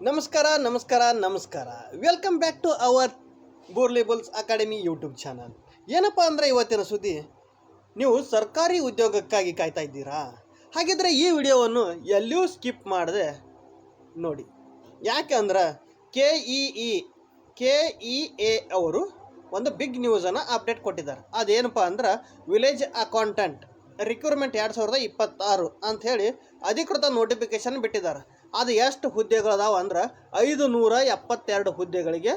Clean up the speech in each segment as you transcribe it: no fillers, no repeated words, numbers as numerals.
ನಮಸ್ಕಾರ ನಮಸ್ಕಾರ ನಮಸ್ಕಾರ ವೆಲ್ಕಮ್ ಬ್ಯಾಕ್ ಟು ಅವರ್ ಬೋರ್ಲೇಬಲ್ಸ್ ಅಕಾಡೆಮಿ ಯೂಟ್ಯೂಬ್ ಚಾನಲ್. ಏನಪ್ಪ ಅಂದರೆ ಇವತ್ತಿನ ಸುದ್ದಿ, ನೀವು ಸರ್ಕಾರಿ ಉದ್ಯೋಗಕ್ಕಾಗಿ ಕಾಯ್ತಾ ಇದ್ದೀರಾ? ಹಾಗಿದ್ರೆ ಈ ವಿಡಿಯೋವನ್ನು ಎಲ್ಲಿಯೂ ಸ್ಕಿಪ್ ಮಾಡದೆ ನೋಡಿ. ಯಾಕೆ ಅಂದ್ರೆ ಕೆ ಇ ಎ ಅವರು ಒಂದು ಬಿಗ್ ನ್ಯೂಸನ್ನು ಅಪ್ಡೇಟ್ ಕೊಟ್ಟಿದ್ದಾರೆ. ಅದೇನಪ್ಪ ಅಂದ್ರೆ ವಿಲೇಜ್ ಅಕೌಂಟೆಂಟ್ ರಿಕ್ರೂಟ್ಮೆಂಟ್ 2026 ಅಂಥೇಳಿ ಅಧಿಕೃತ ನೋಟಿಫಿಕೇಶನ್ ಬಿಟ್ಟಿದ್ದಾರೆ. ಅದು ಎಷ್ಟು ಹುದ್ದೆಗಳದಾವ ಅಂದ್ರೆ 572 ಹುದ್ದೆಗಳಿಗೆ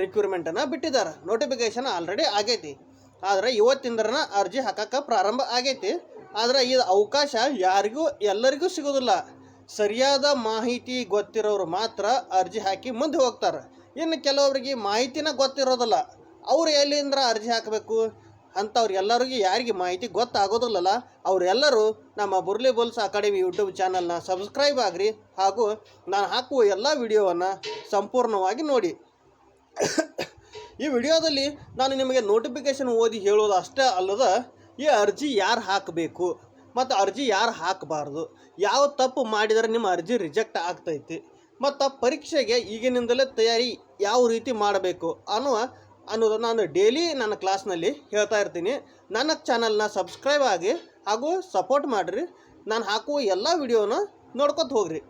ರಿಕ್ರೂಟ್ಮೆಂಟನ್ನು ಬಿಟ್ಟಿದ್ದಾರೆ. ನೋಟಿಫಿಕೇಶನ್ ಆಲ್ರೆಡಿ ಆಗೈತಿ, ಆದರೆ ಇವತ್ತಿಂದ್ರನ ಅರ್ಜಿ ಹಾಕಕ್ಕೆ ಪ್ರಾರಂಭ ಆಗೈತಿ. ಆದರೆ ಇದು ಅವಕಾಶ ಎಲ್ಲರಿಗೂ ಸಿಗೋದಿಲ್ಲ. ಸರಿಯಾದ ಮಾಹಿತಿ ಗೊತ್ತಿರೋರು ಮಾತ್ರ ಅರ್ಜಿ ಹಾಕಿ ಮುಂದೆ ಹೋಗ್ತಾರೆ. ಇನ್ನು ಕೆಲವರಿಗೆ ಮಾಹಿತಿನ ಗೊತ್ತಿರೋದಿಲ್ಲ, ಅವ್ರು ಎಲ್ಲಿಂದ ಅರ್ಜಿ ಹಾಕಬೇಕು ಅಂಥವ್ರಿಗೆಲ್ಲರಿಗೂ ಯಾರಿಗೆ ಮಾಹಿತಿ ಗೊತ್ತಾಗೋದಿಲ್ಲಲ್ಲ, ಅವರೆಲ್ಲರೂ ನಮ್ಮ ಬೋರ್ಲೇಬಲ್ಸ್ ಅಕಾಡೆಮಿ ಯೂಟ್ಯೂಬ್ ಚಾನಲ್ನ ಸಬ್ಸ್ಕ್ರೈಬ್ ಆಗಿರಿ ಹಾಗೂ ನಾನು ಹಾಕುವ ಎಲ್ಲ ವಿಡಿಯೋವನ್ನು ಸಂಪೂರ್ಣವಾಗಿ ನೋಡಿ. ಈ ವಿಡಿಯೋದಲ್ಲಿ ನಾನು ನಿಮಗೆ ನೋಟಿಫಿಕೇಷನ್ ಓದಿ ಹೇಳೋದು ಅಷ್ಟೇ ಅಲ್ಲದ, ಈ ಅರ್ಜಿ ಯಾರು ಹಾಕಬೇಕು ಮತ್ತು ಅರ್ಜಿ ಯಾರು ಹಾಕಬಾರ್ದು, ಯಾವ ತಪ್ಪು ಮಾಡಿದರೆ ನಿಮ್ಮ ಅರ್ಜಿ ರಿಜೆಕ್ಟ್ ಆಗ್ತೈತಿ, ಮತ್ತು ಪರೀಕ್ಷೆಗೆ ಈಗಿನಿಂದಲೇ ತಯಾರಿ ಯಾವ ರೀತಿ ಮಾಡಬೇಕು ಅನ್ನೋದು ನಾನು ಡೈಲಿ ನನ್ನ ಕ್ಲಾಸ್ನಲ್ಲಿ ಹೇಳ್ತಾ ಇರ್ತೀನಿ. ನನ್ನ ಚಾನಲ್ನ ಸಬ್ಸ್ಕ್ರೈಬ್ ಆಗಿ ಹಾಗೂ ಸಪೋರ್ಟ್ ಮಾಡಿರಿ. ನಾನು ಹಾಕುವ ಎಲ್ಲ ವಿಡಿಯೋನ ನೋಡ್ಕೊತ ಹೋಗ್ರಿ.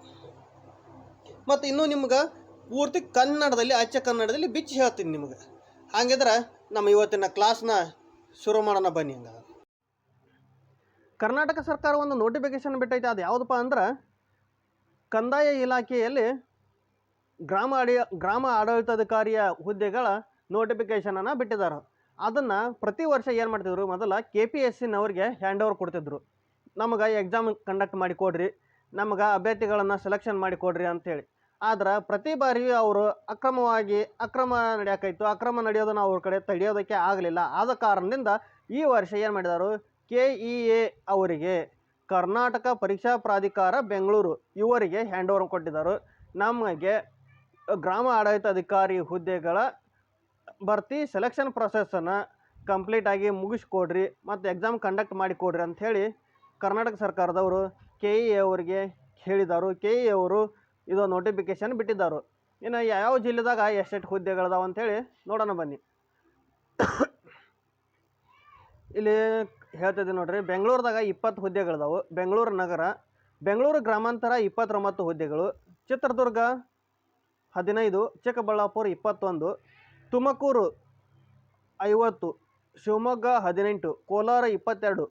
ಮತ್ತು ಇನ್ನೂ ನಿಮ್ಗೆ ಪೂರ್ತಿ ಕನ್ನಡದಲ್ಲಿ, ಅಚ್ಚ ಕನ್ನಡದಲ್ಲಿ ಬಿಚ್ಚಿ ಹೇಳ್ತೀನಿ ನಿಮ್ಗೆ. ಹಾಗಿದ್ರೆ ನಮ್ಮ ಇವತ್ತಿನ ಕ್ಲಾಸ್ನ ಶುರು ಮಾಡೋಣ ಬನ್ನಿ. ಹಂಗಾದ್ರೆ ಕರ್ನಾಟಕ ಸರ್ಕಾರ ಒಂದು ನೋಟಿಫಿಕೇಶನ್ ಬಿಟ್ಟೈತೆ. ಅದು ಯಾವುದಪ್ಪ ಅಂದ್ರೆ ಕಂದಾಯ ಇಲಾಖೆಯಲ್ಲಿ ಗ್ರಾಮ ಆಡಳಿತಾಧಿಕಾರಿಯ ಹುದ್ದೆಗಳ ನೋಟಿಫಿಕೇಷನನ್ನು ಬಿಟ್ಟಿದ್ದಾರೆ. ಅದನ್ನು ಪ್ರತಿ ವರ್ಷ ಏನು ಮಾಡ್ತಿದ್ರು, ಮೊದಲ KPSCನವ್ರಿಗೆ ಹ್ಯಾಂಡ್ ಓವರ್ ಕೊಡ್ತಿದ್ರು. ನಮಗೆ ಎಕ್ಸಾಮ್ ಕಂಡಕ್ಟ್ ಮಾಡಿ ಕೊಡ್ರಿ, ನಮಗೆ ಅಭ್ಯರ್ಥಿಗಳನ್ನು ಸೆಲೆಕ್ಷನ್ ಮಾಡಿ ಕೊಡ್ರಿ ಅಂಥೇಳಿ. ಆದ್ರೆ ಪ್ರತಿ ಬಾರಿ ಅವರು ಅಕ್ರಮ ನಡೆಯೋಕ್ಕಾಯ್ತು. ಅಕ್ರಮ ನಡೆಯೋದನ್ನು ಅವ್ರ ಕಡೆ ತಡೆಯೋದಕ್ಕೆ ಆಗಲಿಲ್ಲ. ಆದ ಕಾರಣದಿಂದ ಈ ವರ್ಷ ಏನು ಮಾಡಿದರು, KEA ಅವರಿಗೆ, ಕರ್ನಾಟಕ ಪರೀಕ್ಷಾ ಪ್ರಾಧಿಕಾರ ಬೆಂಗಳೂರು ಇವರಿಗೆ ಹ್ಯಾಂಡ್ ಓವರ್ ಕೊಟ್ಟಿದ್ದರು. ನಮಗೆ ಗ್ರಾಮ ಆಡಳಿತಾಧಿಕಾರಿ ಹುದ್ದೆಗಳ ಭರ್ತಿ ಸೆಲೆಕ್ಷನ್ ಪ್ರೊಸೆಸನ್ನು ಕಂಪ್ಲೀಟಾಗಿ ಮುಗಿಸ್ಕೊಡ್ರಿ ಮತ್ತು ಎಕ್ಸಾಮ್ ಕಂಡಕ್ಟ್ ಮಾಡಿಕೊಡ್ರಿ ಅಂಥೇಳಿ ಕರ್ನಾಟಕ ಸರ್ಕಾರದವರು KEA ಅವರಿಗೆ ಹೇಳಿದರು. KEA ಅವರು ಇದು ನೋಟಿಫಿಕೇಷನ್ ಬಿಟ್ಟಿದ್ದರು. ಇನ್ನು ಯಾವ ಜಿಲ್ಲೆದಾಗ ಎಷ್ಟೆಷ್ಟು ಹುದ್ದೆಗಳದಾವ ಅಂಥೇಳಿ ನೋಡೋಣ ಬನ್ನಿ. ಇಲ್ಲಿ ಹೇಳ್ತಿದ್ದೆ ನೋಡ್ರಿ, ಬೆಂಗಳೂರದಾಗ 20 ಹುದ್ದೆಗಳದಾವು, ಬೆಂಗಳೂರು ನಗರ, ಬೆಂಗಳೂರು ಗ್ರಾಮಾಂತರ 29 ಹುದ್ದೆಗಳು, ಚಿತ್ರದುರ್ಗ 15, ಚಿಕ್ಕಬಳ್ಳಾಪುರ 21, ತುಮಕೂರು 50, ಶಿವಮೊಗ್ಗ 18, ಕೋಲಾರ 22,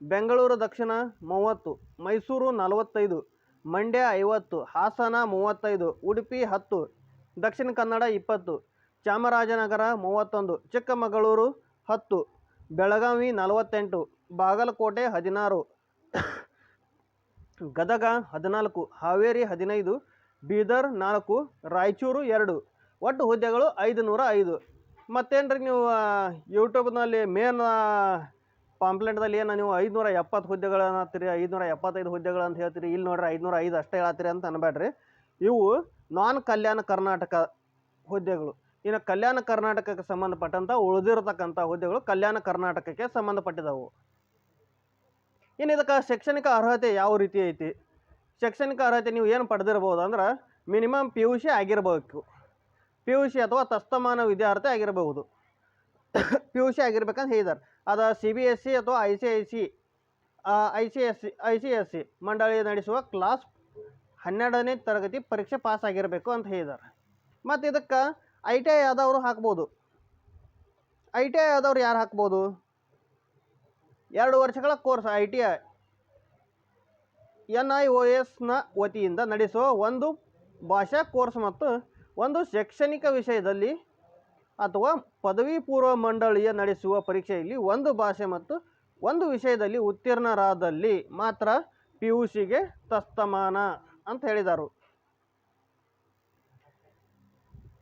ಬೆಂಗಳೂರು ದಕ್ಷಿಣ 30, ಮೈಸೂರು 45, ಮಂಡ್ಯ 50, ಹಾಸನ 35, ಉಡುಪಿ 10, ದಕ್ಷಿಣ ಕನ್ನಡ 20, ಚಾಮರಾಜನಗರ 31, ಚಿಕ್ಕಮಗಳೂರು 10, ಬೆಳಗಾವಿ 48, ಬಾಗಲಕೋಟೆ 16, ಗದಗ 14, ಹಾವೇರಿ 15, ಬೀದರ್ 4, ರಾಯಚೂರು 2. ಒಟ್ಟು ಹುದ್ದೆಗಳು 505. ಮತ್ತೇನ್ರಿ ನೀವು ಯೂಟ್ಯೂಬ್ನಲ್ಲಿ ಮೇನ್ ಪಾಂಪ್ಲೆಟ್ದಲ್ಲಿ ಏನು ನೀವು 570 ಹುದ್ದೆಗಳನ್ನ ಹತ್ತೀರಿ, 575 ಹುದ್ದೆಗಳು ಅಂತ ಹೇಳ್ತೀರಿ. ಇಲ್ಲಿ ನೋಡ್ರಿ 505 ಅಷ್ಟೇ ಹೇಳತ್ತೀರಿ ಅಂತ ಅನ್ಬೇಡ್ರಿ. ಇವು ನಾನ್ ಕಲ್ಯಾಣ ಕರ್ನಾಟಕ ಹುದ್ದೆಗಳು. ಇನ್ನು ಕಲ್ಯಾಣ ಕರ್ನಾಟಕಕ್ಕೆ ಸಂಬಂಧಪಟ್ಟಂಥ ಉಳಿದಿರತಕ್ಕಂಥ ಹುದ್ದೆಗಳು ಕಲ್ಯಾಣ ಕರ್ನಾಟಕಕ್ಕೆ ಸಂಬಂಧಪಟ್ಟಿದ್ದವು. ಇನ್ನು ಇದಕ್ಕೆ ಶೈಕ್ಷಣಿಕ ಅರ್ಹತೆ ಯಾವ ರೀತಿ ಐತಿ? ಶೈಕ್ಷಣಿಕ ಅರ್ಹತೆ ನೀವು ಏನು ಪಡೆದಿರ್ಬೋದು ಅಂದ್ರೆ ಮಿನಿಮಮ್ PUC ಆಗಿರಬೇಕು. PUC ಅಥವಾ ತಸ್ತಮಾನ ವಿದ್ಯಾರ್ಥಿ ಆಗಿರಬಹುದು. PUC ಆಗಿರ್ಬೇಕಂತ ಹೇಳಿದ್ದಾರೆ. ಅದು CBSE ಅಥವಾ ICSC ಮಂಡಳಿ ನಡೆಸುವ ಕ್ಲಾಸ್ 12ನೇ ತರಗತಿ ಪರೀಕ್ಷೆ ಪಾಸ್ ಆಗಿರಬೇಕು ಅಂತ ಹೇಳಿದ್ದಾರೆ. ಮತ್ತು ಇದಕ್ಕೆ ITI ಆದವರು ಹಾಕ್ಬೋದು. ITI ಆದವ್ರು ಯಾರು ಹಾಕ್ಬೋದು? 2 ವರ್ಷಗಳ ಕೋರ್ಸ್ ITI NIOSನ ವತಿಯಿಂದ ನಡೆಸುವ ಒಂದು ಭಾಷಾ ಕೋರ್ಸ್ ಮತ್ತು ಒಂದು ಶೈಕ್ಷಣಿಕ ವಿಷಯದಲ್ಲಿ ಅಥವಾ ಪದವಿ ಪೂರ್ವ ಮಂಡಳಿಯ ನಡೆಸುವ ಪರೀಕ್ಷೆಯಲ್ಲಿ ಒಂದು ಭಾಷೆ ಮತ್ತು ಒಂದು ವಿಷಯದಲ್ಲಿ ಉತ್ತೀರ್ಣರಾದಲ್ಲಿ ಮಾತ್ರ PUCಗೆ ತಸ್ತಮಾನ ಅಂತ ಹೇಳಿದರು.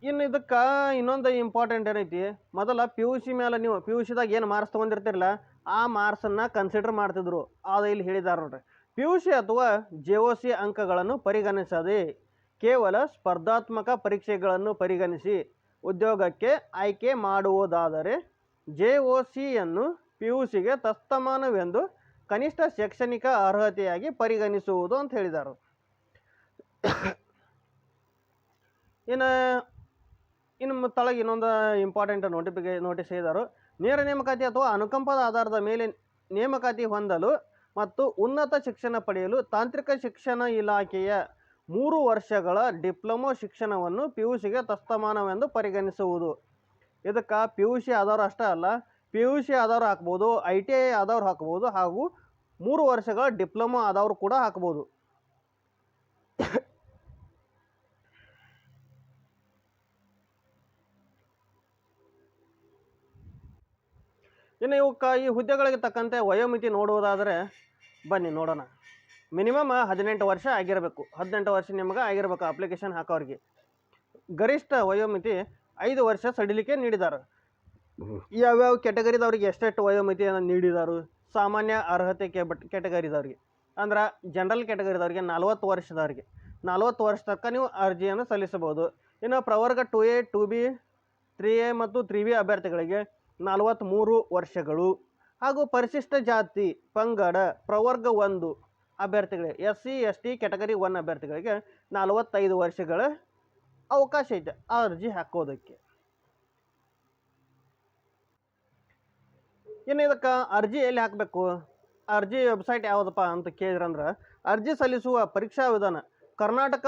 ಇನ್ನು ಇದಕ್ಕೆ ಇನ್ನೊಂದು ಇಂಪಾರ್ಟೆಂಟ್ ಏನೈತಿ, ಮೊದಲ PUC ಮೇಲೆ ನೀವು PUCದಾಗ ಏನು ಮಾರ್ಕ್ಸ್ ತೊಗೊಂಡಿರ್ತಿರಲ್ಲ, ಆ ಮಾರ್ಕ್ಸನ್ನು ಕನ್ಸಿಡರ್ ಮಾಡ್ತಿದ್ರು. ಅದು ಇಲ್ಲಿ ಹೇಳಿದ್ದಾರೆ ನೋಡ್ರಿ. PUC ಅಥವಾ JOC ಅಂಕಗಳನ್ನು ಪರಿಗಣಿಸದೆ ಕೇವಲ ಸ್ಪರ್ಧಾತ್ಮಕ ಪರೀಕ್ಷೆಗಳನ್ನು ಪರಿಗಣಿಸಿ ಉದ್ಯೋಗಕ್ಕೆ ಆಯ್ಕೆ ಮಾಡುವುದಾದರೆ JOCಯನ್ನು PUCಗೆ ತಸ್ತಮಾನವೆಂದು ಕನಿಷ್ಠ ಶೈಕ್ಷಣಿಕ ಅರ್ಹತೆಯಾಗಿ ಪರಿಗಣಿಸುವುದು ಅಂತ ಹೇಳಿದರು. ಇನ್ನು ತಳಗೆ ಇನ್ನೊಂದು ಇಂಪಾರ್ಟೆಂಟ್ ನೋಟಿಸ್ ಹೇಳಿದರು. ನೇರ ನೇಮಕಾತಿ ಅಥವಾ ಅನುಕಂಪದ ಆಧಾರದ ಮೇಲೆ ನೇಮಕಾತಿ ಹೊಂದಲು ಮತ್ತು ಉನ್ನತ ಶಿಕ್ಷಣ ಪಡೆಯಲು ತಾಂತ್ರಿಕ ಶಿಕ್ಷಣ ಇಲಾಖೆಯ 3 ವರ್ಷಗಳ ಡಿಪ್ಲೊಮೊ ಶಿಕ್ಷಣವನ್ನು PUCಗೆ ತಸ್ತಮಾನವೆಂದು ಪರಿಗಣಿಸುವುದು. ಇದಕ್ಕೆ PUC ಆದವರು ಅಷ್ಟೇ ಅಲ್ಲ, PUC ಆದವರು ಹಾಕ್ಬೋದು, ITI ಆದವ್ರು ಹಾಕ್ಬೋದು, ಹಾಗೂ 3 ವರ್ಷಗಳ ಡಿಪ್ಲೊಮೊ ಆದವರು ಕೂಡ ಹಾಕ್ಬೋದು. ಇನ್ನು ಈ ಹುದ್ದೆಗಳಿಗೆ ತಕ್ಕಂತೆ ವಯೋಮಿತಿ ನೋಡುವುದಾದರೆ ಬನ್ನಿ ನೋಡೋಣ. ಮಿನಿಮಮ್ 18 ವರ್ಷ ಆಗಿರಬೇಕು. 18 ವರ್ಷ ನಿಮಗೆ ಆಗಿರಬೇಕು ಅಪ್ಲಿಕೇಶನ್ ಹಾಕೋರಿಗೆ. ಗರಿಷ್ಠ ವಯೋಮಿತಿ 5 ವರ್ಷ ಸಡಿಲಿಕೆ ನೀಡಿದ್ದಾರೆ. ಯಾವ್ಯಾವ ಕ್ಯಾಟಗರಿದವ್ರಿಗೆ ಎಷ್ಟೆಷ್ಟು ವಯೋಮಿತಿಯನ್ನು ನೀಡಿದರು? ಸಾಮಾನ್ಯ ಅರ್ಹತೆ ಕ್ಯಾಟಗರಿದವ್ರಿಗೆ ಅಂದ್ರೆ ಜನರಲ್ ಕ್ಯಾಟಗರಿದವ್ರಿಗೆ 40 ವರ್ಷದವ್ರಿಗೆ 40 ವರ್ಷ ತನಕ ನೀವು ಅರ್ಜಿಯನ್ನು ಸಲ್ಲಿಸಬಹುದು. ಇನ್ನು ಪ್ರವರ್ಗ 2A 2B 3A ಮತ್ತು 3B ಅಭ್ಯರ್ಥಿಗಳಿಗೆ 43 ವರ್ಷಗಳು, ಹಾಗೂ ಪರಿಶಿಷ್ಟ ಜಾತಿ ಪಂಗಡ ಪ್ರವರ್ಗ 1 ಅಭ್ಯರ್ಥಿಗಳಿಗೆ SC ST ಕ್ಯಾಟಗರಿ 1 ಅಭ್ಯರ್ಥಿಗಳಿಗೆ 45 ವರ್ಷಗಳ ಅವಕಾಶ ಐತೆ ಅರ್ಜಿ ಹಾಕೋದಕ್ಕೆ. ಇನ್ನು ಇದಕ್ಕೆ ಅರ್ಜಿ ಎಲ್ಲಿ ಹಾಕಬೇಕು? ಅರ್ಜಿ ವೆಬ್ಸೈಟ್ ಯಾವುದಪ್ಪ ಅಂತ ಕೇಳಿದ್ರಂದ್ರೆ ಅರ್ಜಿ ಸಲ್ಲಿಸುವ ಪರೀಕ್ಷಾ ವಿಧಾನ ಕರ್ನಾಟಕ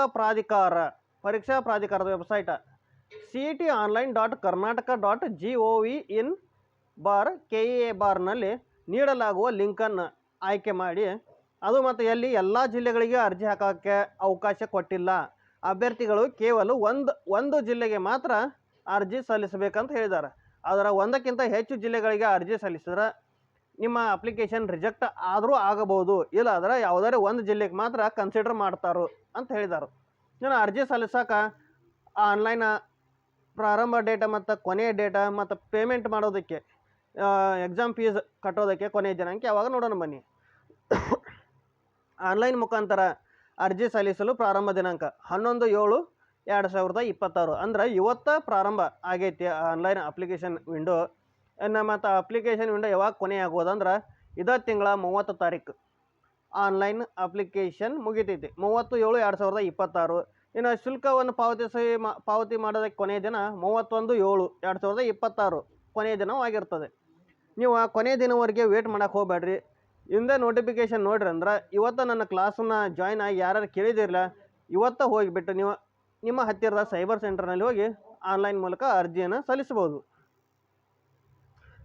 ಪರೀಕ್ಷಾ ಪ್ರಾಧಿಕಾರದ ವೆಬ್ಸೈಟ cetonline.karnataka.gov/KEA ನೀಡಲಾಗುವ ಲಿಂಕನ್ನು ಆಯ್ಕೆ ಮಾಡಿ. ಅದು ಮತ್ತು ಎಲ್ಲಿ ಎಲ್ಲ ಜಿಲ್ಲೆಗಳಿಗೆ ಅರ್ಜಿ ಹಾಕೋಕ್ಕೆ ಅವಕಾಶ ಕೊಟ್ಟಿಲ್ಲ. ಅಭ್ಯರ್ಥಿಗಳು ಕೇವಲ ಒಂದು ಜಿಲ್ಲೆಗೆ ಮಾತ್ರ ಅರ್ಜಿ ಸಲ್ಲಿಸಬೇಕಂತ ಹೇಳಿದ್ದಾರೆ. ಅದರ ಒಂದಕ್ಕಿಂತ ಹೆಚ್ಚು ಜಿಲ್ಲೆಗಳಿಗೆ ಅರ್ಜಿ ಸಲ್ಲಿಸಿದ್ರೆ ನಿಮ್ಮ ಅಪ್ಲಿಕೇಶನ್ ರಿಜೆಕ್ಟ್ ಆದರೂ ಆಗಬಹುದು, ಇಲ್ಲ ಆದರೆ ಯಾವುದಾದ್ರು ಒಂದು ಜಿಲ್ಲೆಗೆ ಮಾತ್ರ ಕನ್ಸಿಡರ್ ಮಾಡ್ತಾರೋ ಅಂತ ಹೇಳಿದ್ದಾರೆ. ಇನ್ನು ಅರ್ಜಿ ಸಲ್ಲಿಸೋಕೆ ಆನ್ಲೈನ್ ಪ್ರಾರಂಭ ಡೇಟ ಮತ್ತು ಕೊನೆಯ ಡೇಟ ಮತ್ತು ಪೇಮೆಂಟ್ ಮಾಡೋದಕ್ಕೆ ಎಕ್ಸಾಮ್ ಫೀಸ್ ಕಟ್ಟೋದಕ್ಕೆ ಕೊನೆಯ ದಿನಾಂಕ ಯಾವಾಗ ನೋಡೋಣ ಬನ್ನಿ. ಆನ್ಲೈನ್ ಮುಖಾಂತರ ಅರ್ಜಿ ಸಲ್ಲಿಸಲು ಪ್ರಾರಂಭ ದಿನಾಂಕ 11/7/2026 ಅಂದ್ರೆ ಇವತ್ತು ಪ್ರಾರಂಭ ಆಗೈತಿ ಆನ್ಲೈನ್ ಅಪ್ಲಿಕೇಶನ್ ವಿಂಡೋ. ಮತ್ತು ಅಪ್ಲಿಕೇಶನ್ ವಿಂಡೋ ಯಾವಾಗ ಕೊನೆ ಆಗೋದಂದ್ರೆ ಇದೇ ತಿಂಗಳ 30 ತಾರೀಕು ಆನ್ಲೈನ್ ಅಪ್ಲಿಕೇಶನ್ ಮುಗಿತೈತಿ, 30/7/2026. ಇನ್ನು ಶುಲ್ಕವನ್ನು ಪಾವತಿ ಮಾಡೋದಕ್ಕೆ ಕೊನೆಯ ದಿನ 31/7/2026 ಕೊನೆಯ ದಿನವಾಗಿರ್ತದೆ. ನೀವು ಆ ಕೊನೆಯ ದಿನವರೆಗೆ ವೇಟ್ ಮಾಡೋಕ್ಕೆ ಹೋಗಬೇಡ್ರಿ. ಹಿಂದೆ ನೋಟಿಫಿಕೇಷನ್ ನೋಡ್ರಿ ಅಂದ್ರೆ ಇವತ್ತು ನನ್ನ ಕ್ಲಾಸನ್ನು ಜಾಯ್ನ್ ಆಗಿ ಯಾರು ಕೇಳಿದಿರಲ್ಲ, ಇವತ್ತು ಹೋಗಿಬಿಟ್ಟು ನೀವು ನಿಮ್ಮ ಹತ್ತಿರದ ಸೈಬರ್ ಸೆಂಟರ್ನಲ್ಲಿ ಹೋಗಿ ಆನ್ಲೈನ್ ಮೂಲಕ ಅರ್ಜಿಯನ್ನು ಸಲ್ಲಿಸ್ಬೋದು.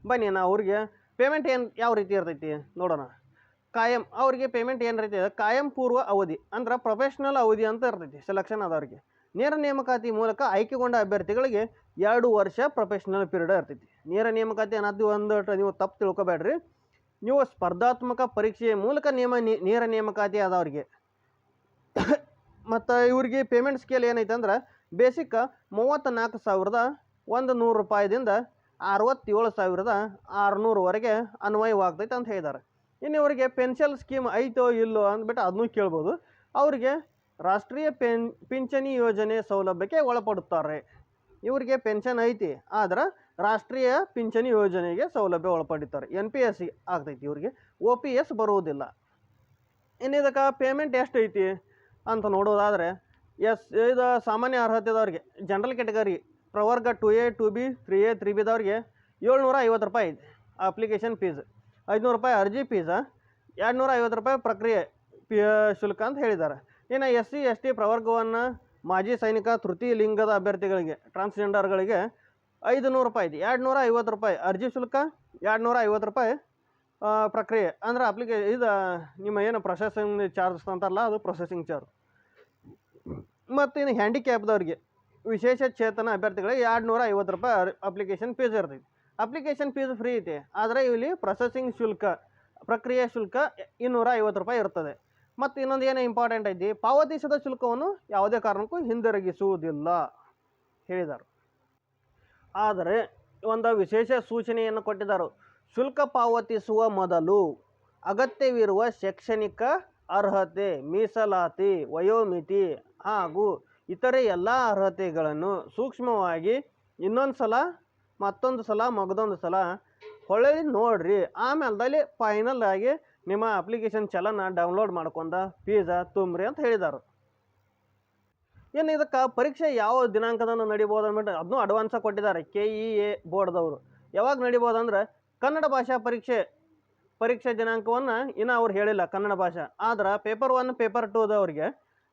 ಬನ್ನಿ ನಾವು ಅವ್ರಿಗೆ ಪೇಮೆಂಟ್ ಯಾವ ರೀತಿ ಇರ್ತೈತಿ ನೋಡೋಣ. ಕಾಯಂ ಅವ್ರಿಗೆ ಪೇಮೆಂಟ್ ಏನು ರೀತಿ ಇದೆ? ಕಾಯಂ ಪೂರ್ವ ಅವಧಿ ಅಂದ್ರೆ ಪ್ರೊಫೆಷ್ನಲ್ ಅವಧಿ ಅಂತ ಇರ್ತೈತಿ ಸೆಲೆಕ್ಷನ್ ಆದವ್ರಿಗೆ. ನೇರ ನೇಮಕಾತಿ ಮೂಲಕ ಆಯ್ಕೆಗೊಂಡ ಅಭ್ಯರ್ಥಿಗಳಿಗೆ 2 ವರ್ಷ ಪ್ರೊಫೆಷ್ನಲ್ ಪೀರಿಯಡ್ ಇರ್ತೈತಿ. ನೇರ ನೇಮಕಾತಿ ಅನ್ನೋದು ನೀವು ತಪ್ಪು ತಿಳ್ಕೊಬೇಡ್ರಿ. ನೀವು ಸ್ಪರ್ಧಾತ್ಮಕ ಪರೀಕ್ಷೆಯ ಮೂಲಕ ನೇರ ನೇಮಕಾತಿ ಆದವ್ರಿಗೆ. ಮತ್ತು ಇವ್ರಿಗೆ ಪೇಮೆಂಟ್ ಸ್ಕೇಲ್ ಏನೈತೆ ಅಂದ್ರೆ ಬೇಸಿಕ್ 34,100 ರೂಪಾಯಿದಿಂದ 67,600ವರೆಗೆ ಅನ್ವಯವಾಗ್ತೈತೆ ಅಂತ ಹೇಳಿದ್ದಾರೆ. ಇನ್ನು ಇವರಿಗೆ ಪೆನ್ಷನ್ ಸ್ಕೀಮ್ ಐತೋ ಇಲ್ಲೋ ಅಂದ್ಬಿಟ್ಟು ಅದನ್ನೂ ಕೇಳ್ಬೋದು. ಅವರಿಗೆ ರಾಷ್ಟ್ರೀಯ ಪಿಂಚಣಿ ಯೋಜನೆ ಸೌಲಭ್ಯಕ್ಕೆ ಒಳಪಡುತ್ತಾರೆ. ಇವರಿಗೆ ಪೆನ್ಷನ್ ಐತಿ ಆದ್ರೆ ರಾಷ್ಟ್ರೀಯ ಪಿಂಚಣಿ ಯೋಜನೆಗೆ ಸೌಲಭ್ಯ ಒಳಪಡುತ್ತಾರೆ. NPS ಆಗ್ತೈತಿ, ಇವರಿಗೆ OPS ಬರುವುದಿಲ್ಲ. ಇನ್ನು ಇದಕ್ಕೆ ಪೇಮೆಂಟ್ ಎಷ್ಟು ಐತಿ ಅಂತ ನೋಡೋದಾದರೆ ಇದು ಸಾಮಾನ್ಯ ಅರ್ಹತೆದವ್ರಿಗೆ ಜನರಲ್ ಕ್ಯಾಟಗರಿ ಪ್ರವರ್ಗ 2A 2B 3A 3Bದವ್ರಿಗೆ 750 ರೂಪಾಯಿ ಐತಿ ಅಪ್ಲಿಕೇಶನ್ ಫೀಸ್, 500 ರೂಪಾಯಿ ಅರ್ಜಿ ಫೀಸ, 250 ರೂಪಾಯಿ ಪ್ರಕ್ರಿಯೆ ಶುಲ್ಕ ಅಂತ ಹೇಳಿದ್ದಾರೆ. ಇನ್ನು SC ST ಪ್ರವರ್ಗವನ್ನು ಮಾಜಿ ಸೈನಿಕ ತೃತೀಯ ಲಿಂಗದ ಅಭ್ಯರ್ಥಿಗಳಿಗೆ ಟ್ರಾನ್ಸ್ಜೆಂಡರ್ಗಳಿಗೆ 500 ರೂಪಾಯಿ ಐತಿ, 250 ರೂಪಾಯಿ ಅರ್ಜಿ ಶುಲ್ಕ, 250 ರೂಪಾಯಿ ಪ್ರಕ್ರಿಯೆ ಅಂದ್ರೆ ಇದು ನಿಮ್ಮ ಏನು ಪ್ರೊಸೆಸಿಂಗ್ ಚಾರ್ಜಸ್ ಅಂತಾರಲ್ಲ ಅದು ಪ್ರೊಸೆಸಿಂಗ್ ಚಾರ್ಜ್. ಮತ್ತು ಇನ್ನು ಹ್ಯಾಂಡಿಕ್ಯಾಪ್ದವ್ರಿಗೆ ವಿಶೇಷ ಚೇತನ ಅಭ್ಯರ್ಥಿಗಳಿಗೆ 250 ರೂಪಾಯಿ ಅಪ್ಲಿಕೇಶನ್ ಫೀಸ್ ಇರ್ತೈತಿ. ಅಪ್ಲಿಕೇಶನ್ ಫೀಸ್ ಫ್ರೀ ಐತಿ, ಆದರೆ ಇಲ್ಲಿ ಪ್ರೊಸೆಸಿಂಗ್ ಶುಲ್ಕ ಪ್ರಕ್ರಿಯೆ ಶುಲ್ಕ 250 ರೂಪಾಯಿ ಇರ್ತದೆ. ಮತ್ತು ಇನ್ನೊಂದು ಏನು ಇಂಪಾರ್ಟೆಂಟ್ ಐತಿ, ಪಾವತಿಸಿದ ಶುಲ್ಕವನ್ನು ಯಾವುದೇ ಕಾರಣಕ್ಕೂ ಹಿಂದಿರುಗಿಸುವುದಿಲ್ಲ ಹೇಳಿದರು. ಆದರೆ ಒಂದು ವಿಶೇಷ ಸೂಚನೆಯನ್ನು ಕೊಟ್ಟಿದ್ದರು. ಶುಲ್ಕ ಪಾವತಿಸುವ ಮೊದಲು ಅಗತ್ಯವಿರುವ ಶೈಕ್ಷಣಿಕ ಅರ್ಹತೆ, ಮೀಸಲಾತಿ, ವಯೋಮಿತಿ ಹಾಗೂ ಇತರೆ ಎಲ್ಲ ಅರ್ಹತೆಗಳನ್ನು ಸೂಕ್ಷ್ಮವಾಗಿ ಮತ್ತೊಂದು ಸಲ ಹೊಳ್ಳಿ ನೋಡ್ರಿ. ಆಮೇಲೆ ಫೈನಲ್ ಆಗಿ ನಿಮ್ಮ ಅಪ್ಲಿಕೇಶನ್ ಚಲನ ಡೌನ್ಲೋಡ್ ಮಾಡ್ಕೊಂಡ ಫೀಸ ತುಂಬ್ರಿ ಅಂತ ಹೇಳಿದರು. ಇನ್ನು ಇದಕ್ಕೆ ಪರೀಕ್ಷೆ ಯಾವ ದಿನಾಂಕದಂದು ನಡಿಬೋದು ಅಂದ್ಬಿಟ್ಟು ಅದನ್ನೂ ಅಡ್ವಾನ್ಸಾಗಿ ಕೊಟ್ಟಿದ್ದಾರೆ KEA ಬೋರ್ಡ್ದವರು. ಯಾವಾಗ ನಡಿಬೋದು ಅಂದ್ರೆ ಕನ್ನಡ ಭಾಷಾ ಪರೀಕ್ಷೆ ದಿನಾಂಕವನ್ನು ಇನ್ನೂ ಅವ್ರು ಹೇಳಿಲ್ಲ ಕನ್ನಡ ಭಾಷಾ. ಆದ್ರೆ ಪೇಪರ್ 1 ಪೇಪರ್ 2ದವ್ರಿಗೆ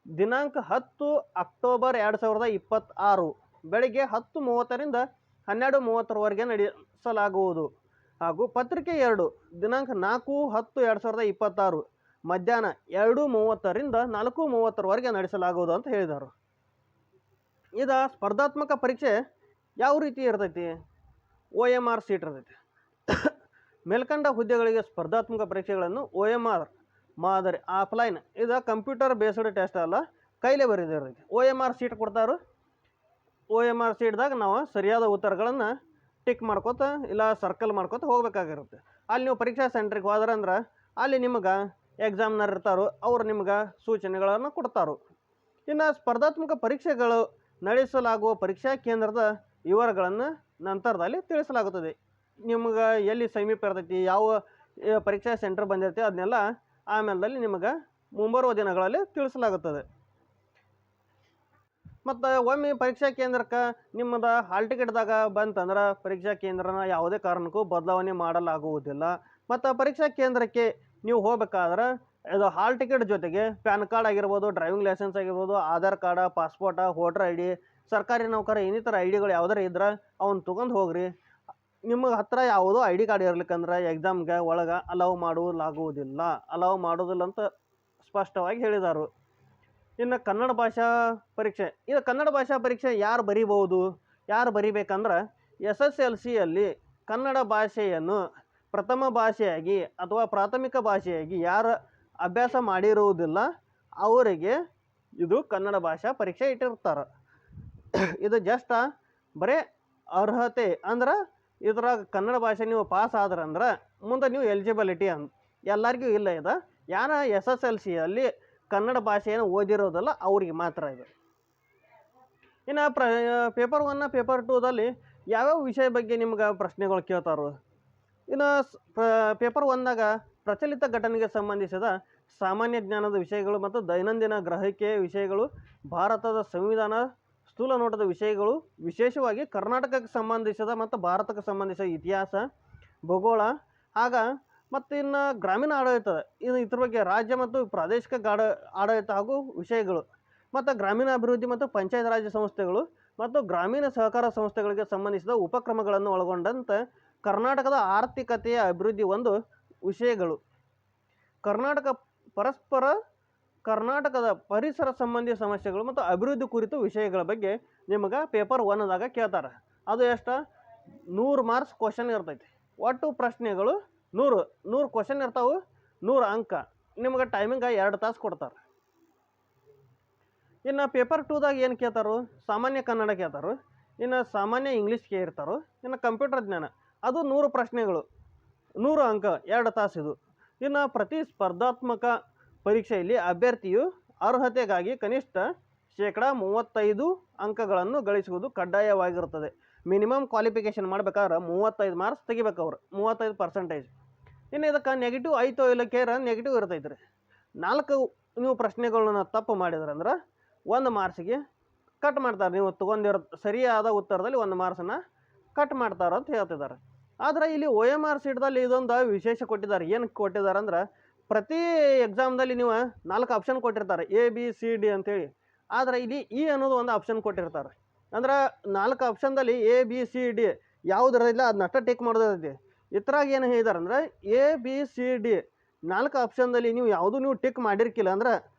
ದಿನಾಂಕ 10 ಅಕ್ಟೋಬರ್ 2026 ಬೆಳಗ್ಗೆ 10:30ರಿಂದ 12:30ವರೆಗೆ ನಡೆಸಲಾಗುವುದು. ಹಾಗೂ ಪತ್ರಿಕೆ 2 ದಿನಾಂಕ 4/10/2026 ಮಧ್ಯಾಹ್ನ 2:30ರಿಂದ 4:30ವರೆಗೆ ನಡೆಸಲಾಗುವುದು ಅಂತ ಹೇಳಿದರು. ಇದು ಸ್ಪರ್ಧಾತ್ಮಕ ಪರೀಕ್ಷೆ ಯಾವ ರೀತಿ ಇರ್ತೈತಿ? OMR ಸೀಟ್ ಇರ್ತೈತಿ. ಮೇಲ್ಕಂಡ ಹುದ್ದೆಗಳಿಗೆ ಸ್ಪರ್ಧಾತ್ಮಕ ಪರೀಕ್ಷೆಗಳನ್ನು OMR ಮಾದರಿ ಆಫ್ಲೈನ್, ಇದು ಕಂಪ್ಯೂಟರ್ ಬೇಸ್ಡ್ ಟೆಸ್ಟ್ ಅಲ್ಲ, ಕೈಲೇ ಬರೆದಿರ್ತೈತಿ. OMR ಸೀಟ್ ಕೊಡ್ತಾರೆ. OMR ಸೀಟ್ದಾಗ ನಾವು ಸರಿಯಾದ ಉತ್ತರಗಳನ್ನು ಟಿಕ್ ಮಾಡ್ಕೋತ ಇಲ್ಲ ಸರ್ಕಲ್ ಮಾಡ್ಕೋತ ಹೋಗ್ಬೇಕಾಗಿರುತ್ತೆ. ಅಲ್ಲಿ ನೀವು ಪರೀಕ್ಷಾ ಸೆಂಟ್ರಿಗೆ ಹೋದ್ರೆ ಅಂದ್ರೆ ಅಲ್ಲಿ ನಿಮ್ಗೆ ಎಕ್ಸಾಮ್ನರ್ ಇರ್ತಾರೋ, ಅವ್ರು ನಿಮ್ಗೆ ಸೂಚನೆಗಳನ್ನು ಕೊಡ್ತಾರೋ. ಇನ್ನು ಸ್ಪರ್ಧಾತ್ಮಕ ಪರೀಕ್ಷೆಗಳು ನಡೆಸಲಾಗುವ ಪರೀಕ್ಷಾ ಕೇಂದ್ರದ ವಿವರಗಳನ್ನು ನಂತರದಲ್ಲಿ ತಿಳಿಸಲಾಗುತ್ತದೆ. ನಿಮ್ಗೆ ಎಲ್ಲಿ ಸಮೀಪ ಇರ್ತೈತಿ, ಯಾವ ಪರೀಕ್ಷಾ ಸೆಂಟರ್ ಬಂದಿರ್ತೈತಿ ಅದನ್ನೆಲ್ಲ ಆಮೇಲೆ ನಿಮಗೆ ಮುಂಬರುವ ದಿನಗಳಲ್ಲಿ ತಿಳಿಸಲಾಗುತ್ತದೆ. ಮತ್ತು ಒಮ್ಮೆ ಪರೀಕ್ಷಾ ಕೇಂದ್ರಕ್ಕೆ ನಿಮ್ಮದು ಹಾಲ್ ಟಿಕೆಟ್ದಾಗ ಬಂತಂದ್ರೆ ಪರೀಕ್ಷಾ ಕೇಂದ್ರನ ಯಾವುದೇ ಕಾರಣಕ್ಕೂ ಬದಲಾವಣೆ ಮಾಡಲಾಗುವುದಿಲ್ಲ. ಮತ್ತು ಪರೀಕ್ಷಾ ಕೇಂದ್ರಕ್ಕೆ ನೀವು ಹೋಗ್ಬೇಕಾದ್ರೆ ಇದು ಹಾಲ್ ಟಿಕೆಟ್ ಜೊತೆಗೆ ಪ್ಯಾನ್ ಕಾರ್ಡ್ ಆಗಿರ್ಬೋದು, ಡ್ರೈವಿಂಗ್ ಲೈಸೆನ್ಸ್ ಆಗಿರ್ಬೋದು, ಆಧಾರ್ ಕಾರ್ಡ, ಪಾಸ್ಪೋರ್ಟ, ವೋಟರ್ ID, ಸರ್ಕಾರಿ ನೌಕರ ಇನ್ನಿತರ ಐಡಿಗಳು ಯಾವ್ದಾರು ಇದ್ರೆ ಅವ್ನು ತೊಗೊಂಡು ಹೋಗ್ರಿ. ನಿಮಗೆ ಹತ್ತಿರ ಯಾವುದೋ ID ಕಾರ್ಡ್ ಇರ್ಲಿಕ್ಕಂದ್ರೆ ಎಕ್ಸಾಮ್ಗೆ ಒಳಗೆ ಅಲೌ ಮಾಡೋದಿಲ್ಲ ಅಂತ ಸ್ಪಷ್ಟವಾಗಿ ಹೇಳಿದರು. ಇನ್ನು ಕನ್ನಡ ಭಾಷಾ ಪರೀಕ್ಷೆ, ಇದು ಕನ್ನಡ ಭಾಷಾ ಪರೀಕ್ಷೆ ಯಾರು ಬರೀಬಹುದು, ಯಾರು ಬರೀಬೇಕಂದ್ರೆ SSLCಯಲ್ಲಿ ಕನ್ನಡ ಭಾಷೆಯನ್ನು ಪ್ರಥಮ ಭಾಷೆಯಾಗಿ ಅಥವಾ ಪ್ರಾಥಮಿಕ ಭಾಷೆಯಾಗಿ ಯಾರು ಅಭ್ಯಾಸ ಮಾಡಿರುವುದಿಲ್ಲ ಅವರಿಗೆ ಇದು ಕನ್ನಡ ಭಾಷಾ ಪರೀಕ್ಷೆ ಇಟ್ಟಿರ್ತಾರೆ. ಇದು ಜಸ್ಟ್ ಬರೀ ಅರ್ಹತೆ ಅಂದ್ರೆ ಇದ್ರಾಗ ಕನ್ನಡ ಭಾಷೆ ನೀವು ಪಾಸ್ ಆದ್ರಂದ್ರೆ ಮುಂದೆ ನೀವು ಎಲಿಜಿಬಿಲಿಟಿ ಅಂತ ಎಲ್ಲರಿಗೂ ಇಲ್ಲ. ಇದು ಯಾರ SSLCಯಲ್ಲಿ ಕನ್ನಡ ಭಾಷೆಯನ್ನು ಓದಿರೋದಲ್ಲ ಅವ್ರಿಗೆ ಮಾತ್ರ ಇದು. ಇನ್ನು ಪೇಪರ್ 1 ಪೇಪರ್ 2ದಲ್ಲಿ ಯಾವ್ಯಾವ ವಿಷಯ ಬಗ್ಗೆ ನಿಮ್ಗೆ ಪ್ರಶ್ನೆಗಳು ಕೇಳ್ತಾರೋ. ಇನ್ನು ಪೇಪರ್ 1ದಾಗ ಪ್ರಚಲಿತ ಘಟನೆಗೆ ಸಂಬಂಧಿಸಿದ ಸಾಮಾನ್ಯ ಜ್ಞಾನದ ವಿಷಯಗಳು ಮತ್ತು ದೈನಂದಿನ ಗ್ರಹಿಕೆಯ ವಿಷಯಗಳು, ಭಾರತದ ಸಂವಿಧಾನ, ಸ್ಥೂಲ ನೋಟದ ವಿಷಯಗಳು, ವಿಶೇಷವಾಗಿ ಕರ್ನಾಟಕಕ್ಕೆ ಸಂಬಂಧಿಸಿದ ಮತ್ತು ಭಾರತಕ್ಕೆ ಸಂಬಂಧಿಸಿದ ಇತಿಹಾಸ, ಭೂಗೋಳ, ಮತ್ತು ಇನ್ನು ಗ್ರಾಮೀಣ ಆಡಳಿತ, ಇದ್ರ ಬಗ್ಗೆ ರಾಜ್ಯ ಮತ್ತು ಪ್ರಾದೇಶಿಕ ಆಡಳಿತ ಹಾಗೂ ವಿಷಯಗಳು, ಮತ್ತು ಗ್ರಾಮೀಣ ಅಭಿವೃದ್ಧಿ ಮತ್ತು ಪಂಚಾಯತ್ ರಾಜ್ ಸಂಸ್ಥೆಗಳು ಮತ್ತು ಗ್ರಾಮೀಣ ಸಹಕಾರ ಸಂಸ್ಥೆಗಳಿಗೆ ಸಂಬಂಧಿಸಿದ ಉಪಕ್ರಮಗಳನ್ನು ಒಳಗೊಂಡಂತೆ ಕರ್ನಾಟಕದ ಆರ್ಥಿಕತೆಯ ಅಭಿವೃದ್ಧಿ ಒಂದು ವಿಷಯಗಳು, ಕರ್ನಾಟಕದ ಪರಿಸರ ಸಂಬಂಧಿ ಸಮಸ್ಯೆಗಳು ಮತ್ತು ಅಭಿವೃದ್ಧಿ ಕುರಿತು ವಿಷಯಗಳ ಬಗ್ಗೆ ನಿಮಗೆ ಪೇಪರ್ 1ದಾಗ ಕೇಳ್ತಾರೆ. ಅದು ಎಷ್ಟು 100 ಮಾರ್ಕ್ಸ್ ಕ್ವಶನ್ ಇರ್ತೈತಿ. ಒಟ್ಟು ಪ್ರಶ್ನೆಗಳು 100 ಕ್ವಶನ್ ಇರ್ತಾವೆ, 100 ಅಂಕ. ನಿಮ್ಗೆ ಟೈಮಿಂಗ್ 2 ತಾಸು ಕೊಡ್ತಾರೆ. ಇನ್ನು ಪೇಪರ್ 2ದಾಗ ಏನು ಕೇಳ್ತಾರೋ, ಸಾಮಾನ್ಯ ಕನ್ನಡ ಕೇಳ್ತಾರೋ, ಇನ್ನು ಸಾಮಾನ್ಯ ಇಂಗ್ಲೀಷ್ ಕೇಳಿರ್ತಾರೋ, ಇನ್ನು ಕಂಪ್ಯೂಟರ್ ಜ್ಞಾನ ಅದು 100 ಪ್ರಶ್ನೆಗಳು, 100 ಅಂಕ, 2 ತಾಸು ಇದು. ಇನ್ನು ಪ್ರತಿ ಸ್ಪರ್ಧಾತ್ಮಕ ಪರೀಕ್ಷೆಯಲ್ಲಿ ಅಭ್ಯರ್ಥಿಯು ಅರ್ಹತೆಗಾಗಿ ಕನಿಷ್ಠ 35% ಅಂಕಗಳನ್ನು ಗಳಿಸುವುದು ಕಡ್ಡಾಯವಾಗಿರುತ್ತದೆ. ಮಿನಿಮಮ್ ಕ್ವಾಲಿಫಿಕೇಷನ್ ಮಾಡ್ಬೇಕಾದ್ರೆ 35 ಮಾರ್ಕ್ಸ್ ತೆಗಿಬೇಕು ಅವರು, 35%. ಇನ್ನು ಇದಕ್ಕೆ ನೆಗೆಟಿವ್ ಆಯಿತೋ ಇಲ್ಲ ಕೇರ ನೆಗೆಟಿವ್ ಇರ್ತೈತೆ ರೀ. 4 ನೀವು ಪ್ರಶ್ನೆಗಳನ್ನ ತಪ್ಪು ಮಾಡಿದ್ರಂದ್ರೆ 1 ಮಾರ್ಕ್ಸಿಗೆ ಕಟ್ ಮಾಡ್ತಾರೆ. ನೀವು ತೊಗೊಂಡಿರೋ ಸರಿಯಾದ ಉತ್ತರದಲ್ಲಿ 1 ಮಾರ್ಕ್ಸನ್ನು ಕಟ್ ಮಾಡ್ತಾರೆ ಅಂತ ಹೇಳ್ತಿದ್ದಾರೆ. ಆದರೆ ಇಲ್ಲಿ OMR ಸೀಟ್ದಲ್ಲಿ ಇದೊಂದು ವಿಶೇಷ ಕೊಟ್ಟಿದ್ದಾರೆ. ಏನಕ್ಕೆ ಕೊಟ್ಟಿದ್ದಾರೆ ಅಂದ್ರೆ ಪ್ರತಿ ಎಕ್ಸಾಮ್ದಲ್ಲಿ ನೀವು 4 ಆಪ್ಷನ್ ಕೊಟ್ಟಿರ್ತಾರೆ, ABCD ಅಂತೇಳಿ. ಆದರೆ ಇಲ್ಲಿ E ಅನ್ನೋದು ಒಂದು ಆಪ್ಷನ್ ಕೊಟ್ಟಿರ್ತಾರೆ. ಅಂದ್ರೆ 4 ಆಪ್ಷನ್ದಲ್ಲಿ ABCD ಯಾವುದಿರೋದಿಲ್ಲ ಅದನ್ನಷ್ಟ ಟಿಕ್ ಮಾಡೋದೈತಿ. ಇದ್ರಾಗ ಏನು ಹೇಳಿದಾರೆ ಅಂದ್ರೆ ABCD 4 ಆಪ್ಷನ್ದಲ್ಲಿ ನೀವು ನೀವು ಟಿಕ್ ಮಾಡಿರ್ಕಿಲ್ಲ ಅಂದ್ರೆ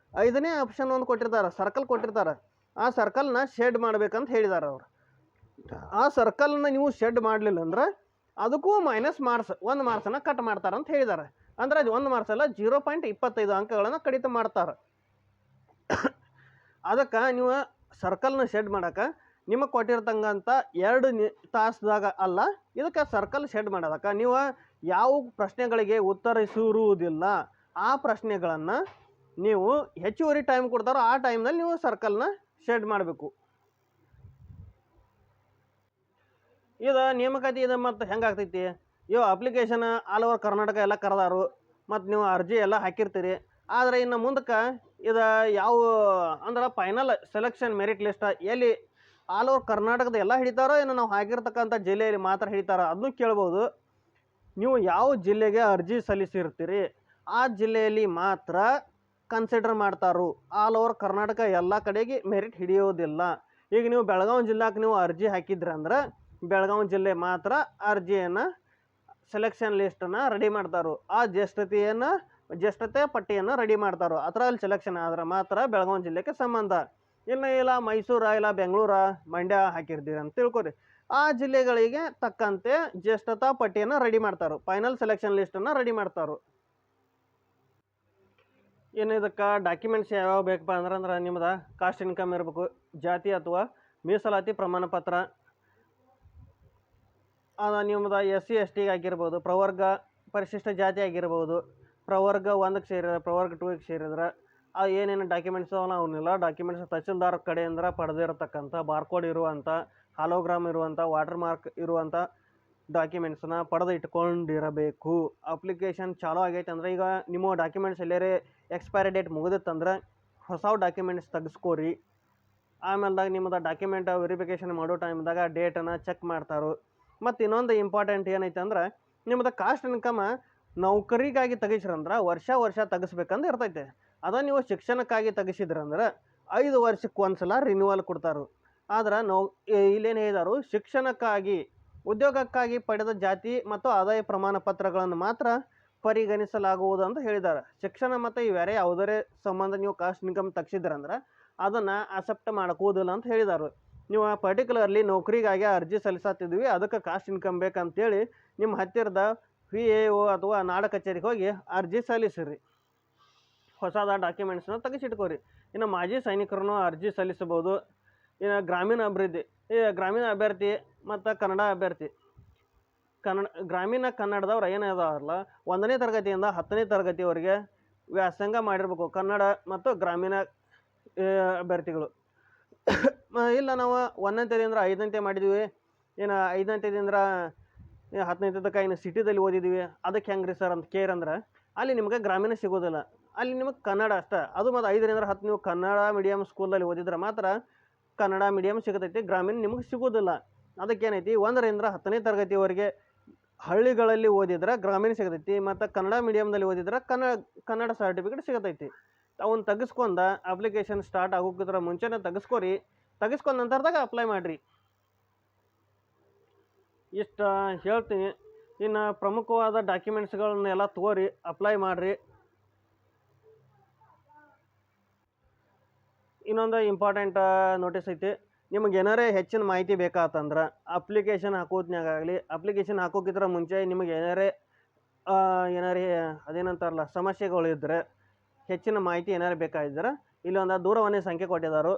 5ನೇ ಆಪ್ಷನ್ ಒಂದು ಕೊಟ್ಟಿರ್ತಾರೆ, ಸರ್ಕಲ್ ಕೊಟ್ಟಿರ್ತಾರೆ. ಆ ಸರ್ಕಲ್ನ ಶೆಡ್ ಮಾಡ್ಬೇಕಂತ ಹೇಳಿದ್ದಾರೆ ಅವರು. ಆ ಸರ್ಕಲ್ನ ನೀವು ಶೆಡ್ ಮಾಡಲಿಲ್ಲ ಅಂದ್ರೆ ಅದಕ್ಕೂ ಮೈನಸ್ ಮಾರ್ಕ್ಸ್ 1 ಮಾರ್ಕ್ಸನ್ನು ಕಟ್ ಮಾಡ್ತಾರೆ ಅಂತ ಹೇಳಿದ್ದಾರೆ. ಅಂದ್ರೆ ಅದು 1 ಮಾರ್ಕ್ಸ್ ಅಲ್ಲ, 0.25 ಅಂಕಗಳನ್ನು ಕಡಿತ ಮಾಡ್ತಾರೆ. ಅದಕ್ಕೆ ನೀವು ಸರ್ಕಲ್ನ ಶೆಡ್ ಮಾಡೋಕೆ ನಿಮಗೆ ಕೊಟ್ಟಿರ್ತಂಗಂಥ 2 ತಾಸ್ದಾಗ ಅಲ್ಲ, ಇದಕ್ಕೆ ಸರ್ಕಲ್ ಶೆಡ್ ಮಾಡೋದಕ್ಕೆ ನೀವು ಯಾವ ಪ್ರಶ್ನೆಗಳಿಗೆ ಉತ್ತರಿಸಿರುವುದಿಲ್ಲ ಆ ಪ್ರಶ್ನೆಗಳನ್ನು ನೀವು ಹೆಚ್ಚುವರಿ ಟೈಮ್ ಕೊಡ್ತಾರೋ ಆ ಟೈಮ್ನಲ್ಲಿ ನೀವು ಸರ್ಕಲ್ನ ಶೆಡ್ ಮಾಡಬೇಕು. ಇದು ನೇಮಕಾತಿ ಇದು ಮತ್ತು ಹೆಂಗಾಗ್ತೈತಿ, ಅಪ್ಲಿಕೇಶನ್ ಆಲ್ ಓವರ್ ಕರ್ನಾಟಕ ಎಲ್ಲ ಕರೆದಾರು, ಮತ್ತು ನೀವು ಅರ್ಜಿ ಎಲ್ಲ ಹಾಕಿರ್ತೀರಿ. ಆದರೆ ಇನ್ನು ಮುಂದಕ್ಕೆ ಇದು ಯಾವ ಅಂದ್ರೆ ಫೈನಲ್ ಸೆಲೆಕ್ಷನ್ ಮೆರಿಟ್ ಲಿಸ್ಟ್ ಎಲ್ಲಿ ಆಲ್ ಓವರ್ ಕರ್ನಾಟಕದ ಎಲ್ಲ ಹಿಡಿತಾರೋ ಏನು ನಾವು ಹಾಕಿರ್ತಕ್ಕಂಥ ಜಿಲ್ಲೆಯಲ್ಲಿ ಮಾತ್ರ ಹಿಡಿತಾರೋ ಅದನ್ನು ಕೇಳ್ಬೋದು. ನೀವು ಯಾವ ಜಿಲ್ಲೆಗೆ ಅರ್ಜಿ ಸಲ್ಲಿಸಿರ್ತೀರಿ ಆ ಜಿಲ್ಲೆಯಲ್ಲಿ ಮಾತ್ರ ಕನ್ಸಿಡರ್ ಮಾಡ್ತಾರೋ. ಆಲ್ ಓವರ್ ಕರ್ನಾಟಕ ಎಲ್ಲ ಕಡೆಗೆ ಮೆರಿಟ್ ಹಿಡಿಯೋದಿಲ್ಲ. ಈಗ ನೀವು ಬೆಳಗಾವಿ ಜಿಲ್ಲಾಕ್ಕೆ ನೀವು ಅರ್ಜಿ ಹಾಕಿದ್ರಿ ಬೆಳಗಾವಿ ಜಿಲ್ಲೆ ಮಾತ್ರ ಅರ್ಜಿಯನ್ನು ಸೆಲೆಕ್ಷನ್ ಲಿಸ್ಟನ್ನು ರೆಡಿ ಮಾಡ್ತಾರೋ. ಆ ಜ್ಯೇಷ್ಠತೆ ಪಟ್ಟಿಯನ್ನು ರೆಡಿ ಮಾಡ್ತಾರೋ. ಅದರಲ್ಲಿ ಸೆಲೆಕ್ಷನ್ ಆದ್ರೆ ಮಾತ್ರ ಬೆಳಗಾವಿ ಜಿಲ್ಲೆಗೆ ಸಂಬಂಧ. ಇಲ್ಲ ಮೈಸೂರ ಇಲ್ಲ ಬೆಂಗಳೂರ ಮಂಡ್ಯ ಹಾಕಿರ್ತೀರಿ ಅಂತ ತಿಳ್ಕೊರಿ. ಆ ಜಿಲ್ಲೆಗಳಿಗೆ ತಕ್ಕಂತೆ ಜ್ಯೇಷ್ಠತಾ ಪಟ್ಟಿಯನ್ನು ರೆಡಿ ಮಾಡ್ತಾರೋ. ಫೈನಲ್ ಸೆಲೆಕ್ಷನ್ ಲಿಸ್ಟನ್ನು ರೆಡಿ ಮಾಡ್ತಾರೋ. ಏನು ಇದಕ್ಕೆ ಡಾಕ್ಯುಮೆಂಟ್ಸ್ ಯಾವ್ಯಾವ ಬೇಕಪ್ಪ ಅಂದ್ರೆ ನಿಮ್ಮದು ಕಾಸ್ಟ್ ಇನ್ಕಮ್ ಇರಬೇಕು, ಜಾತಿ ಅಥವಾ ಮೀಸಲಾತಿ ಪ್ರಮಾಣ ಪತ್ರ, ನಿಮ್ಮದು SC ST ಆಗಿರ್ಬೋದು, ಪ್ರವರ್ಗ ಪರಿಶಿಷ್ಟ ಜಾತಿ ಆಗಿರ್ಬೋದು, ಪ್ರವರ್ಗ 1ಕ್ಕೆ ಸೇರಿದ್ರೆ ಪ್ರವರ್ಗ 2ಕ್ಕೆ ಸೇರಿದ್ರೆ ಏನೇನು ಡಾಕ್ಯುಮೆಂಟ್ಸ್ ಅವನ್ನ ಅವನ್ನೆಲ್ಲ ಡಾಕ್ಯುಮೆಂಟ್ಸ್ ತಹಸೀಲ್ದಾರ್ ಕಡೆಯಿಂದ ಪಡೆದಿರತಕ್ಕಂಥ ಬಾರ್ಕೋಡ್ ಇರುವಂಥ, ಹಾಲೋಗ್ರಾಮ್ ಇರುವಂಥ, ವಾಟರ್ ಮಾರ್ಕ್ ಇರುವಂಥ ಡಾಕ್ಯುಮೆಂಟ್ಸನ್ನ ಪಡೆದು ಇಟ್ಕೊಂಡಿರಬೇಕು. ಅಪ್ಲಿಕೇಶನ್ ಚಾಲೂ ಆಗೈತೆ ಅಂದರೆ ಈಗ ನಿಮ್ಮ ಡಾಕ್ಯುಮೆಂಟ್ಸ್ ಎಲ್ಲರೇ ಎಕ್ಸ್ಪೈರಿ ಡೇಟ್ ಮುಗಿದಿತ್ತಂದ್ರೆ ಹೊಸ ಡಾಕ್ಯುಮೆಂಟ್ಸ್ ತೆಗೆಸ್ಕೋರಿ. ಆಮೇಲೆ ನಿಮ್ಮದು ಡಾಕ್ಯುಮೆಂಟ್ ವೆರಿಫಿಕೇಷನ್ ಮಾಡೋ ಟೈಮ್ದಾಗ ಡೇಟನ್ನು ಚೆಕ್ ಮಾಡ್ತಾರೋ. ಮತ್ತು ಇನ್ನೊಂದು ಇಂಪಾರ್ಟೆಂಟ್ ಏನೈತೆ ಅಂದ್ರೆ ನಿಮ್ಮದು ಕಾಸ್ಟ್ ಇನ್ಕಮ್ ನೌಕರಿಗಾಗಿ ತೆಗಿಸ್ರಂದ್ರೆ ವರ್ಷ ತೆಗಿಸ್ಬೇಕಂದು ಇರ್ತೈತೆ. ನೀವು ಶಿಕ್ಷಣಕ್ಕಾಗಿ ತೆಗಿಸಿದ್ರಂದ್ರೆ 5 ವರ್ಷಕ್ಕೆ ಒಂದ್ಸಲ ರಿನ್ಯೂವಲ್ ಕೊಡ್ತಾರೋ. ಆದ್ರೆ ಇಲ್ಲೇನು ಹೇಳಿದಾರು, ಶಿಕ್ಷಣಕ್ಕಾಗಿ ಉದ್ಯೋಗಕ್ಕಾಗಿ ಪಡೆದ ಜಾತಿ ಮತ್ತು ಆದಾಯ ಪ್ರಮಾಣ ಪತ್ರಗಳನ್ನು ಮಾತ್ರ ಪರಿಗಣಿಸಲಾಗುವುದು ಅಂತ ಹೇಳಿದ್ದಾರೆ. ಶಿಕ್ಷಣ ಮತ್ತು ಇವ್ಯಾರೇ ಯಾವುದರೇ ಸಂಬಂಧ ನೀವು ಕಾಸ್ಟ್ ಇನ್ಕಮ್ ತೆಗ್ಸಿದ್ರಂದ್ರೆ ಅದನ್ನು ಅಕ್ಸೆಪ್ಟ್ ಮಾಡ್ಕೋದಿಲ್ಲ ಅಂತ ಹೇಳಿದಾರು. ನೀವು ಪರ್ಟಿಕ್ಯುಲರ್ಲಿ ನೌಕರಿಗಾಗಿ ಅರ್ಜಿ ಸಲ್ಲಿಸತ್ತಿದ್ವಿ ಅದಕ್ಕೆ ಕಾಸ್ಟ್ ಇನ್ಕಮ್ ಬೇಕಂತೇಳಿ ನಿಮ್ಮ ಹತ್ತಿರದ VAO ಅಥವಾ ನಾಡ ಕಚೇರಿಗೆ ಹೋಗಿ ಅರ್ಜಿ ಸಲ್ಲಿಸಿರಿ. ಹೊಸದ ಡಾಕ್ಯುಮೆಂಟ್ಸ್ನ ತೆಗೆಸಿಟ್ಕೋರಿ. ಇನ್ನು ಮಾಜಿ ಸೈನಿಕರನ್ನು ಅರ್ಜಿ ಸಲ್ಲಿಸಬಹುದು. ಇನ್ನು ಗ್ರಾಮೀಣ ಅಭಿವೃದ್ಧಿ, ಗ್ರಾಮೀಣ ಅಭ್ಯರ್ಥಿ ಮತ್ತು ಕನ್ನಡ ಅಭ್ಯರ್ಥಿ, ಗ್ರಾಮೀಣ ಕನ್ನಡದವ್ರು ಏನಿದಾರಲ್ಲ 1ನೇ ತರಗತಿಯಿಂದ 10ನೇ ತರಗತಿವರೆಗೆ ವ್ಯಾಸಂಗ ಮಾಡಿರ್ಬೇಕು ಕನ್ನಡ ಮತ್ತು ಗ್ರಾಮೀಣ ಅಭ್ಯರ್ಥಿಗಳು. ಇಲ್ಲ ನಾವು 1ನೇದಿಂದ 5ನೇ ಮಾಡಿದ್ವಿ, ಏನು 5ನೇದಿಂದ 10ನೇ ತನಕ ಇನ್ನು ಸಿಟಿದಲ್ಲಿ ಓದಿದ್ವಿ, ಅದಕ್ಕೆ ಹೆಂಗ್ರಿ ಸರ್ ಅಂತ ಕೇರಂದ್ರೆ ಅಲ್ಲಿ ನಿಮ್ಗೆ ಗ್ರಾಮೀಣ ಸಿಗೋದಿಲ್ಲ, ಅಲ್ಲಿ ನಿಮಗೆ ಕನ್ನಡ ಅಷ್ಟೇ. ಅದು ಮತ್ತು 5ರಿಂದ 10 ನೀವು ಕನ್ನಡ ಮೀಡಿಯಮ್ ಸ್ಕೂಲಲ್ಲಿ ಓದಿದ್ರೆ ಮಾತ್ರ ಕನ್ನಡ ಮೀಡಿಯಮ್ ಸಿಗತೈತಿ, ಗ್ರಾಮೀಣ ನಿಮಗೆ ಸಿಗೋದಿಲ್ಲ. ಅದಕ್ಕೇನೈತಿ 1ರಿಂದ 10ನೇ ತರಗತಿವರೆಗೆ ಹಳ್ಳಿಗಳಲ್ಲಿ ಓದಿದ್ರೆ ಗ್ರಾಮೀಣ ಸಿಗತೈತಿ, ಮತ್ತು ಕನ್ನಡ ಮೀಡಿಯಮ್ದಲ್ಲಿ ಓದಿದ್ರೆ ಕನ್ನಡ ಸರ್ಟಿಫಿಕೇಟ್ ಸಿಗತೈತಿ. ಅವನ್ನ ತೆಗೆಸ್ಕೊಂಡ ಅಪ್ಲಿಕೇಶನ್ ಸ್ಟಾರ್ಟ್ ಆಗೋಕ್ಕಿಂತ ಮುಂಚೆನೇ ತೆಗೆಸ್ಕೊರಿ. ತೆಗೆಸ್ಕೊಂಡ ನಂತರದಾಗ ಅಪ್ಲೈ ಮಾಡಿರಿ. ಇಷ್ಟು ಹೇಳ್ತೀನಿ. ಇನ್ನು ಪ್ರಮುಖವಾದ ಡಾಕ್ಯುಮೆಂಟ್ಸ್ಗಳನ್ನೆಲ್ಲ ತಗೋರಿ, ಅಪ್ಲೈ ಮಾಡಿರಿ. ಇನ್ನೊಂದು ಇಂಪಾರ್ಟೆಂಟ್ ನೋಟಿಸ್ ಐತಿ. ನಿಮಗೆ ಏನಾರೇ ಹೆಚ್ಚಿನ ಮಾಹಿತಿ ಬೇಕಾತಂದ್ರೆ ಅಪ್ಲಿಕೇಶನ್ ಹಾಕೋದ್ನಾಗಲಿ, ಅಪ್ಲಿಕೇಶನ್ ಹಾಕೋಕ್ಕಿಂತ ಮುಂಚೆ ನಿಮಗೆ ಏನಾರೇ ಅದೇನಂತಾರಲ್ಲ ಸಮಸ್ಯೆಗಳಿದ್ದರೆ, ಹೆಚ್ಚಿನ ಮಾಹಿತಿ ಏನಾರು ಬೇಕಾಗಿದ್ದರೆ ಇಲ್ಲೊಂದು ದೂರವಾಣಿ ಸಂಖ್ಯೆ ಕೊಟ್ಟಿದ್ದಾರೆ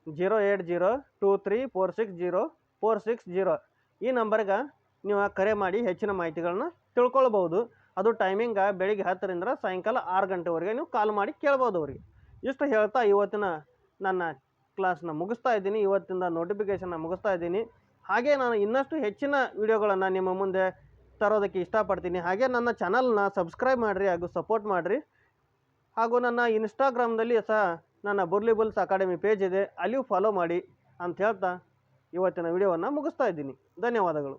08023460460. ಈ ನಂಬರ್ಗೆ ನೀವು ಕರೆ ಮಾಡಿ ಹೆಚ್ಚಿನ ಮಾಹಿತಿಗಳನ್ನ ತಿಳ್ಕೊಳ್ಬೋದು. ಅದು ಟೈಮಿಂಗ ಬೆಳಿಗ್ಗೆ 10ರಿಂದ ಸಾಯಂಕಾಲ 6 ಗಂಟೆವರೆಗೆ ನೀವು ಕಾಲ್ ಮಾಡಿ ಕೇಳ್ಬೋದು ಅವ್ರಿಗೆ. ಇಷ್ಟು ಹೇಳ್ತಾ ಇವತ್ತಿನ ನನ್ನ ಕ್ಲಾಸ್ನ ಮುಗಿಸ್ತಾ ಇದ್ದೀನಿ. ಇವತ್ತಿಂದ ನೋಟಿಫಿಕೇಷನ್ನ ಮುಗಿಸ್ತಾ ಇದ್ದೀನಿ. ಹಾಗೆ ನಾನು ಇನ್ನಷ್ಟು ಹೆಚ್ಚಿನ ವಿಡಿಯೋಗಳನ್ನು ನಿಮ್ಮ ಮುಂದೆ ತರೋದಕ್ಕೆ ಇಷ್ಟಪಡ್ತೀನಿ. ಹಾಗೆ ನನ್ನ ಚಾನಲ್ನ ಸಬ್ಸ್ಕ್ರೈಬ್ ಮಾಡಿರಿ ಹಾಗೂ ಸಪೋರ್ಟ್ ಮಾಡಿರಿ. ಹಾಗೂ ನನ್ನ ಇನ್ಸ್ಟಾಗ್ರಾಮ್ದಲ್ಲಿ ಸಹ ನನ್ನ ಬುರ್ಲಿಬುಲ್ಸ್ ಅಕಾಡೆಮಿ ಪೇಜ್ ಇದೆ, ಅಲ್ಲಿಯೂ ಫಾಲೋ ಮಾಡಿ ಅಂತ ಹೇಳ್ತಾ ಇವತ್ತಿನ ವಿಡಿಯೋವನ್ನು ಮುಗಿಸ್ತಾ ಇದ್ದೀನಿ. ಧನ್ಯವಾದಗಳು.